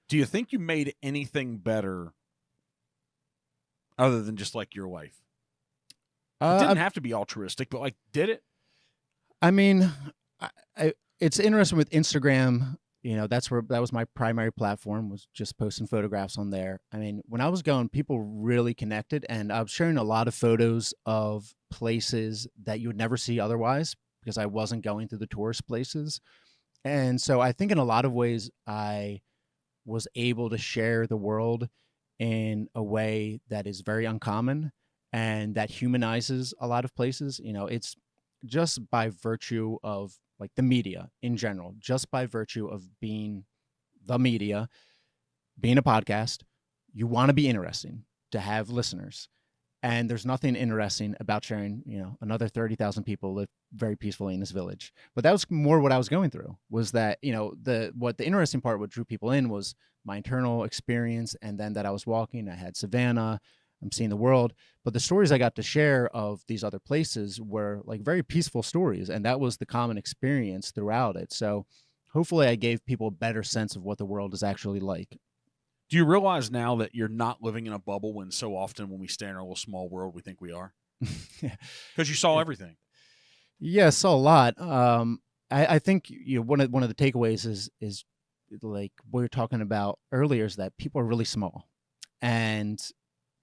Do you think you made anything better other than just like your life? It didn't Uh, have to be altruistic, but like, did it? I mean, it's interesting with Instagram. That was my primary platform, was just posting photographs on there. I mean, when I was going, people really connected, and I was sharing a lot of photos of places that you would never see otherwise because I wasn't going to the tourist places. And so I think in a lot of ways, I was able to share the world in a way that is very uncommon and that humanizes a lot of places. It's just by virtue of like the media in general, just by virtue of being the media, being a podcast, you want to be interesting to have listeners. And there's nothing interesting about sharing, another 30,000 people live very peacefully in this village. But that was more what I was going through, was that, the interesting part, what drew people in, was my internal experience. And then that I was walking, I had Savannah, I'm seeing the world. But the stories I got to share of these other places were like very peaceful stories. And that was the common experience throughout it. So hopefully I gave people a better sense of what the world is actually like. Do you realize now that you're not living in a bubble when so often when we stay in our little small world, we think we are? Because you saw everything. Yes, a lot. I think one of the takeaways is like what we were talking about earlier, is that people are really small, and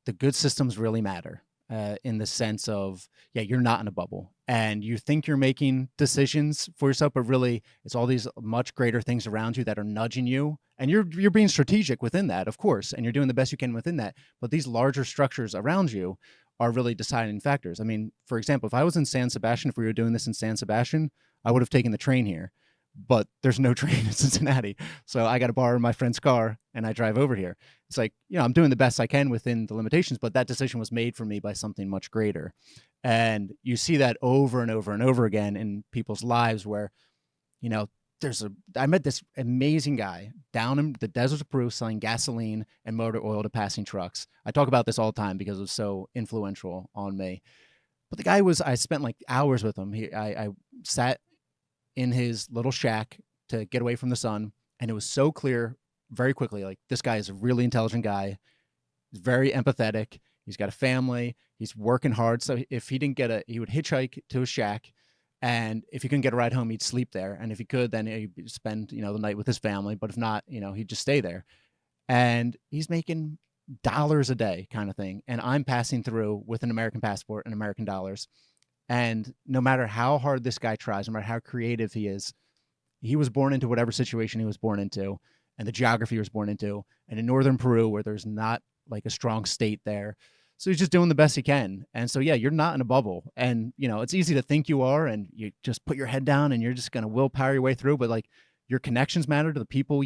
the good systems really matter. In the sense of, yeah, you're not in a bubble, and you think you're making decisions for yourself, but really it's all these much greater things around you that are nudging you, and you're being strategic within that, of course, and you're doing the best you can within that. But these larger structures around you are really deciding factors. I mean, for example, if I was in San Sebastian, if we were doing this in San Sebastian, I would have taken the train here, but there's no train in Cincinnati. So I got to borrow my friend's car and I drive over here. It's like, I'm doing the best I can within the limitations, but that decision was made for me by something much greater. And you see that over and over and over again in people's lives where, you know, I met this amazing guy down in the deserts of Peru selling gasoline and motor oil to passing trucks. I talk about this all the time because it was so influential on me. But the guy I spent like hours with him. I sat in his little shack to get away from the sun, and it was so clear very quickly, like, this guy is a really intelligent guy. He's very empathetic. He's got a family. He's working hard. So if he didn't he would hitchhike to his shack. And if he couldn't get a ride home, he'd sleep there. And if he could, then he'd spend, the night with his family. But if not, he'd just stay there. And he's making dollars a day kind of thing. And I'm passing through with an American passport and American dollars. And no matter how hard this guy tries, no matter how creative he is, he was born into whatever situation he was born into, and the geography he was born into. And in northern Peru, where there's not like a strong state there, so he's just doing the best he can. And so, yeah, you're not in a bubble. And, it's easy to think you are, and you just put your head down and you're just going to willpower your way through. But like, your connections matter to the people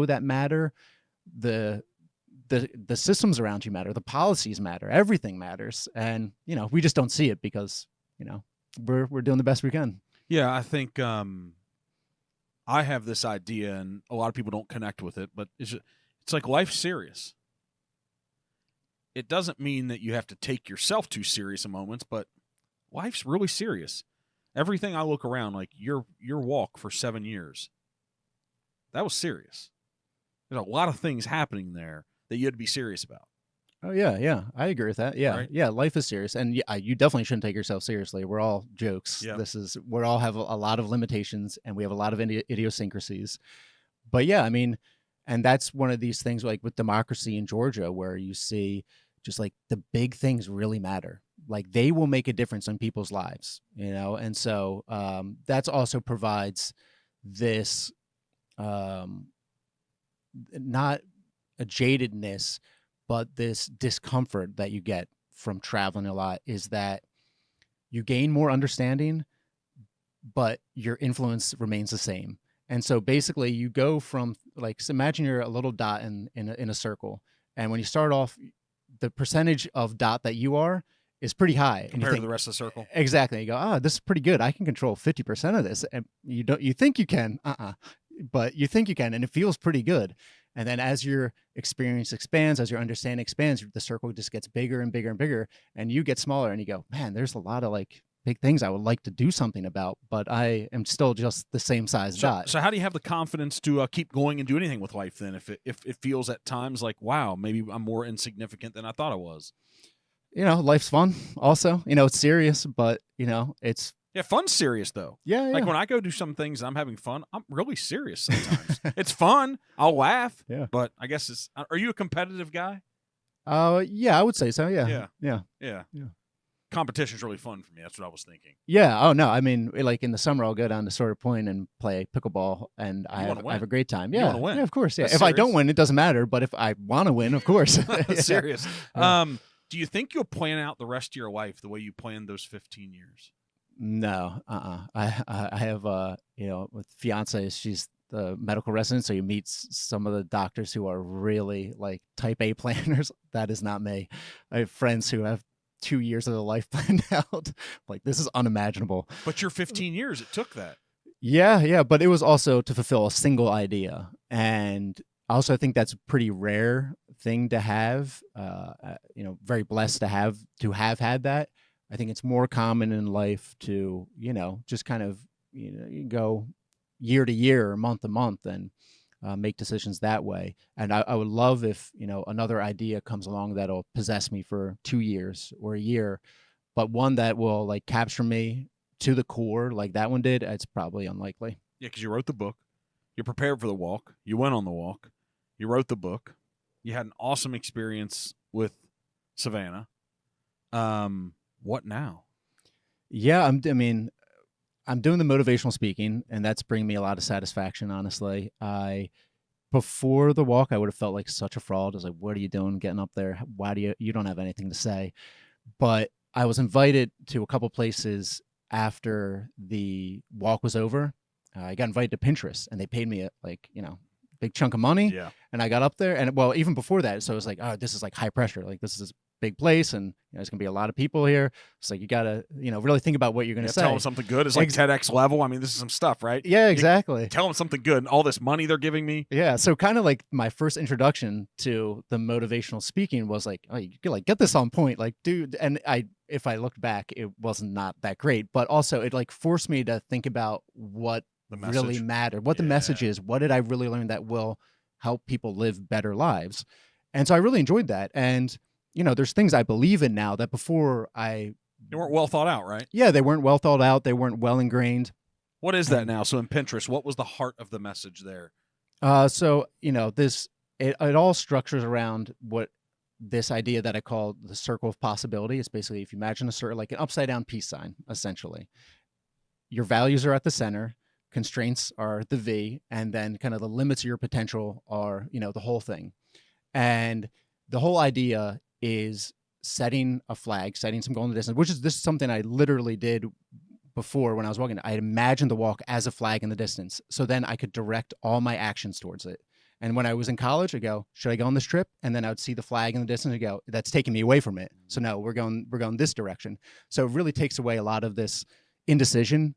that matter. The systems around you matter. The policies matter. Everything matters. And, we just don't see it because, we're doing the best we can. Yeah, I think I have this idea, and a lot of people don't connect with it, but it's like life's serious. It doesn't mean that you have to take yourself too serious in moments, but life's really serious. Everything I look around, like your walk for 7 years, that was serious. There's a lot of things happening there that you had to be serious about. Oh yeah, I agree with that. Yeah, Right? yeah, life is serious, and yeah, you definitely shouldn't take yourself seriously. We're all jokes. Yeah. We all have a lot of limitations, and we have a lot of idiosyncrasies. But yeah, I mean, and that's one of these things like with democracy in Georgia, where you see just like the big things really matter. Like, they will make a difference in people's lives, and so that's also provides this not a jadedness, but this discomfort that you get from traveling a lot, is that you gain more understanding, but your influence remains the same. And so basically you go from, like, so imagine you're a little dot in a circle. And when you start off, the percentage of dot that you are is pretty high. Compared to the rest of the circle. Exactly. You go, this is pretty good. I can control 50% of this. And you think you can, but you think you can, and it feels pretty good. And then as your experience expands, as your understanding expands, the circle just gets bigger and bigger and bigger, and you get smaller, and you go, man, there's a lot of like big things I would like to do something about, but I am still just the same size dot. So how do you have the confidence to keep going and do anything with life then? If it feels at times like, wow, maybe I'm more insignificant than I thought I was. Life's fun. Also, it's serious, but it's Yeah, fun's serious though. yeah. Like when I go do some things and I'm having fun, I'm really serious sometimes. It's fun. I'll laugh. Yeah. But I guess it's. Are you a competitive guy? Yeah, I would say so. Yeah. Yeah. Yeah. Competition's really fun for me. That's what I was thinking. Yeah. Oh no. I mean, like in the summer, I'll go down to Sawyer Point and play pickleball, and I have a great time. You Yeah. wanna win. Yeah, of course. Yeah. That's If I don't serious. win, it doesn't matter. But if I want to win, of course. Yeah. Serious. Yeah. Do you think you'll plan out the rest of your life the way you planned those 15 years? No. I have with fiance, she's the medical resident, so you meet some of the doctors who are really like type A planners. That is not me. I have friends who have 2 years of their life planned out. Like, this is unimaginable. But your 15 years, it took that. Yeah, but it was also to fulfill a single idea, and also I think that's a pretty rare thing to have. Very blessed to have had that. I think it's more common in life to just kind of you go year to year or month to month and make decisions that way. And I would love if another idea comes along that'll possess me for 2 years or a year, but one that will like capture me to the core like that one did. It's probably unlikely. Yeah, because you wrote the book, you're prepared for the walk, you went on the walk, you wrote the book, you had an awesome experience with Savannah. What now? Yeah, I'm doing the motivational speaking, and that's bringing me a lot of satisfaction, honestly. Before the walk, I would have felt like such a fraud. I was like, what are you doing getting up there? Why do you don't have anything to say? But I was invited to a couple places after the walk was over. I got invited to Pinterest, and they paid me big chunk of money. Yeah. And I got up there, and well, even before that, so it was like, oh, this is like high pressure. Like, this is a big place, and there's gonna be a lot of people here. It's like you gotta really think about what you're gonna say. Tell them something good. It's like TEDx level. I mean, this is some stuff, right? Yeah, exactly. Tell them something good. And all this money they're giving me. Yeah, so kind of like my first introduction to the motivational speaking was like, oh, you could like get this on point, like, dude. And if I looked back, it wasn't not that great, but also it like forced me to think about what really mattered, what the message is, what did I really learn that will help people live better lives. And so I really enjoyed that. And there's things I believe in now that before they weren't well thought out, right? Yeah, they weren't well thought out. They weren't well ingrained. What is that now? So in Pinterest, what was the heart of the message there? So it all structures around what this idea that I call the circle of possibility. It's basically, if you imagine a circle, like an upside down peace sign, essentially. Your values are at the center, constraints are the V, and then kind of the limits of your potential are, the whole thing. And the whole idea is setting a flag, setting some goal in the distance, this is something I literally did before when I was walking. I imagined the walk as a flag in the distance. So then I could direct all my actions towards it. And when I was in college, I go, should I go on this trip? And then I would see the flag in the distance and go, that's taking me away from it. So no, we're going this direction. So it really takes away a lot of this indecision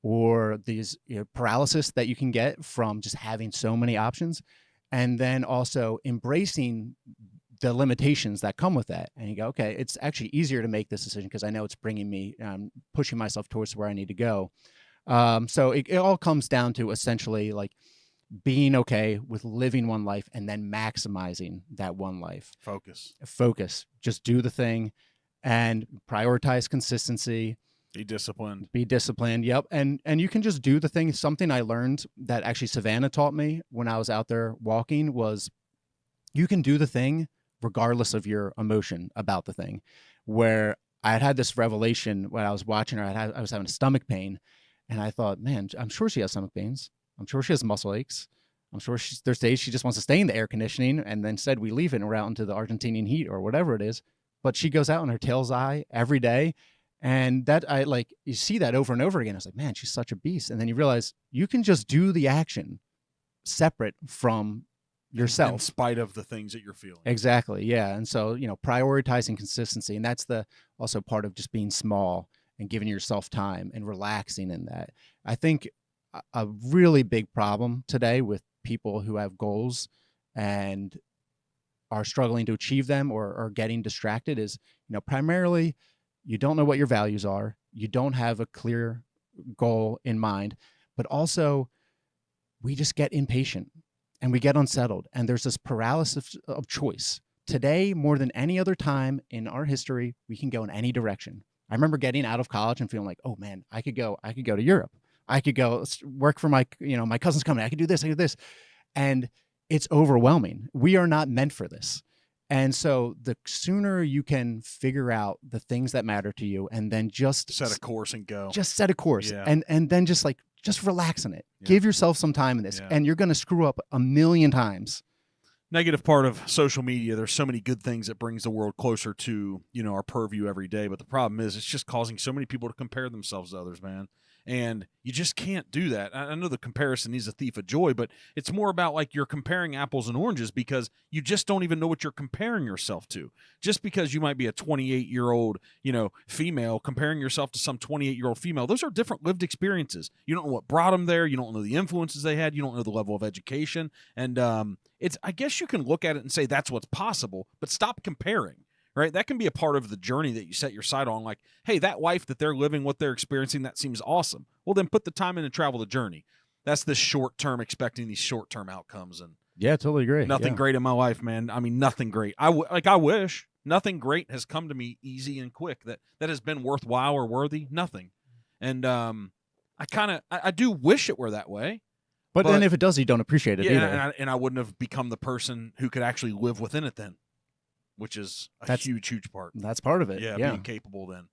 or these paralysis that you can get from just having so many options. And then also embracing the limitations that come with that. And you go, okay, it's actually easier to make this decision because I know it's bringing me, pushing myself towards where I need to go. So it all comes down to essentially like being okay with living one life and then maximizing that one life. Focus. Just do the thing and prioritize consistency. Be disciplined. Yep. And you can just do the thing. Something I learned that actually Savannah taught me when I was out there walking was you can do the thing regardless of your emotion about the thing. Where I had this revelation when I was watching her, I was having a stomach pain, and I thought, man, I'm sure she has stomach pains. I'm sure she has muscle aches. I'm sure there's days she just wants to stay in the air conditioning, and then said we leave it and we're out into the Argentinian heat or whatever it is. But she goes out in her tail's eye every day. And that you see that over and over again. I was like, man, she's such a beast. And then you realize you can just do the action separate from yourself. In spite of the things that you're feeling. Exactly. Yeah. And so, prioritizing consistency. And that's also part of just being small and giving yourself time and relaxing in that. I think a really big problem today with people who have goals and are struggling to achieve them or getting distracted is, primarily You don't know what your values are. You don't have a clear goal in mind, but also we just get impatient and we get unsettled. And there's this paralysis of choice. Today, more than any other time in our history, we can go in any direction. I remember getting out of college and feeling like, oh man, I could go to Europe. I could go work for my cousin's company. I could do this, I could do this. And it's overwhelming. We are not meant for this. And so the sooner you can figure out the things that matter to you and then just set a course and go. Just set a course. Yeah. And then just relax in it. Yeah. Give yourself some time in this. Yeah. And you're going to screw up a million times. Negative part of social media, there's so many good things that brings the world closer to, our purview every day. But the problem is it's just causing so many people to compare themselves to others, man. And you just can't do that. I know the comparison is a thief of joy, but it's more about like you're comparing apples and oranges because you just don't even know what you're comparing yourself to. Just because you might be a 28-year-old, female, comparing yourself to some 28-year-old female, those are different lived experiences. You don't know what brought them there. You don't know the influences they had. You don't know the level of education. And I guess you can look at it and say that's what's possible, but stop comparing. Right? That can be a part of the journey that you set your sight on. Like, hey, that life that they're living, what they're experiencing, that seems awesome. Well, then put the time in and travel the journey. That's the short term, expecting these short term outcomes. And yeah, totally agree. Nothing great in my life, man. I mean, nothing great. I wish nothing great has come to me easy and quick that has been worthwhile or worthy. Nothing. And I do wish it were that way. But then if it does, you don't appreciate it either. And I wouldn't have become the person who could actually live within it then. Which is a huge, huge part. That's part of it. Yeah, being capable then.